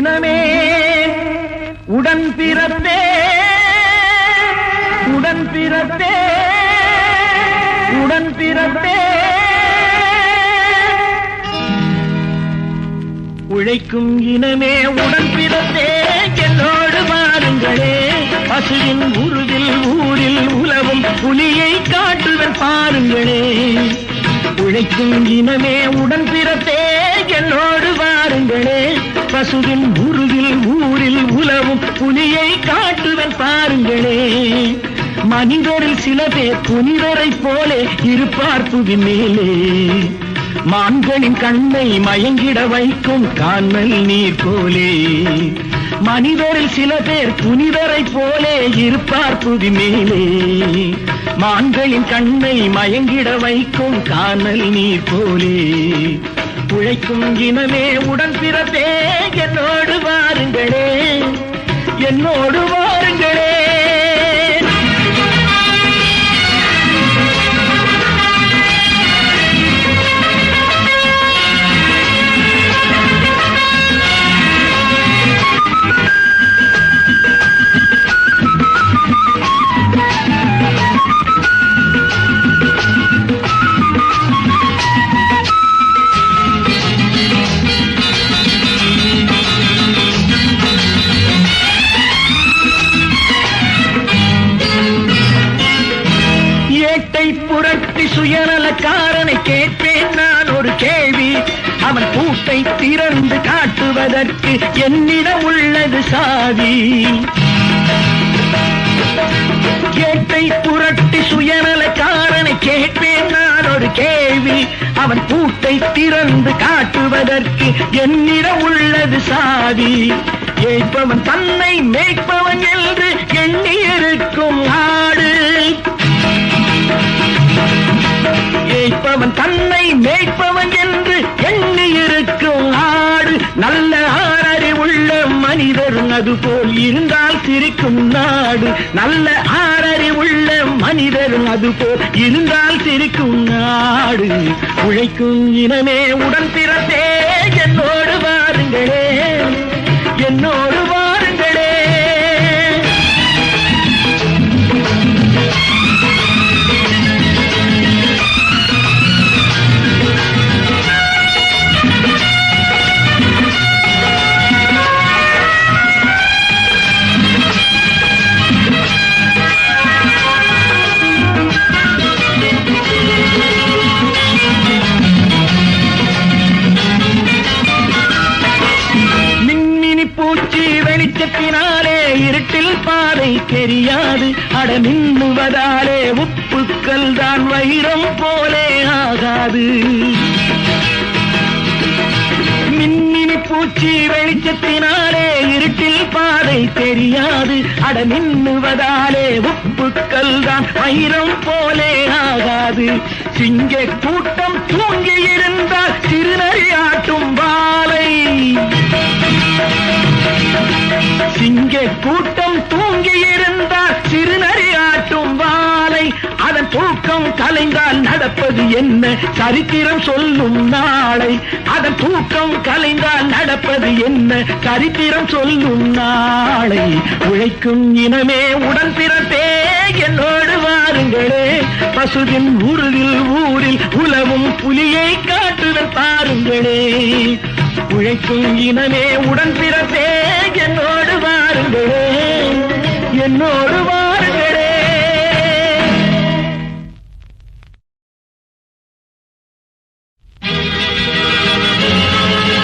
இனமே உடன் பிறப்பே உடன் பிறப்பே உடன் பிறப்பே உழைக்கும் இனமே உடன் பிறப்பே என்னோடு வாருங்களே பசுவின் உருவில் ஊரில் உலவும் புலியை காட்டுவன் பாருங்களே உழைக்கும் இனமே உடன் பிறப்பே என்னோடு வாருங்களே பசுவின் உருவில் ஊரில் உலவும் புலியை காட்டுவன் பாருங்களே மனிதரில் சில பேர் புனிதரை போலே இருப்பார் புவி மேலே மான்களின் கண்ணை மயங்கிட வைக்கும் கானல் நீர் போலே மனிதரில் சில பேர் புனிதரை போலே இருப்பார் புவி மேலே மான்களின் கண்ணை மயங்கிட வைக்கும் கானல் நீர் போலே உழைக்கும் இனமே உடன் பிறப்பே என்னோடு வாருங்களே என்னோடு வாருங்களே புரட்டி சுயநலக்காரனை கேட்பேன் நான் ஒரு கேள்வி அவன் பூட்டை திறந்து காட்டுவதற்கு என்னிடம் உள்ளது சாவி கேட்டை புரட்டி சுயநலக்காரனை கேட்பேன் நான் ஒரு கேள்வி அவன் பூட்டை திறந்து காட்டுவதற்கு என்னிடம் உள்ளது சாவி ஏற்பவன் தன்னை மேய்ப்பவன் என்று எண்ணி இருக்கும் ஆடு ஏய்ப்பவன் தன்னை மேய்ப்பவன் என்று எண்ணி இருக்கும் ஆடு நல்ல ஆறறிவுள்ள மனிதர் அதுபோல் இருந்தால் சிரிக்கும் நாடு நல்ல ஆறறிவுள்ள மனிதர் அதுபோல் இருந்தால் சிரிக்கும் நாடு உழைக்கும் இனமே உடன் பிறப்பே என்னோடு வாருங்களே என்னோடு வாருங்களே வெளிச்சத்தினாலே இருட்டில் பாதை தெரியாது அட மின்னுவதாலே உப்புக்கள் தான் வைரம் போலே ஆகாது மின்மினி பூச்சி வெளிச்சத்தினாலே இருட்டில் பாதை தெரியாது அட மின்னுவதாலே உப்புக்கள் தான் வைரம் போலே ஆகாது சிங்க கூட்டம் தூங்கி இருந்தால் சிறுநரி ஆட்டும் வாளை சிங்க கூட்டம் தூங்கி இருந்தால் சிறுநரி ஆட்டும் வாளை அதன் தூக்கம் கலைந்தால் நடப்பது என்ன சரித்திரம் சொல்லும் நாளை அதன் தூக்கம் கலைந்தால் நடப்பது என்ன சரித்திரம் சொல்லும் நாளை உழைக்கும் இனமே உடன் பிறப்பே என்னோடு வாருங்களே பசுவின் உருவில் ஊரில் உலவும் புலியை காட்டுதல் பாருங்களே உழைக்கும் இனமே உடன் பிறப்பே என்னோடு வாருங்களே என்னோடு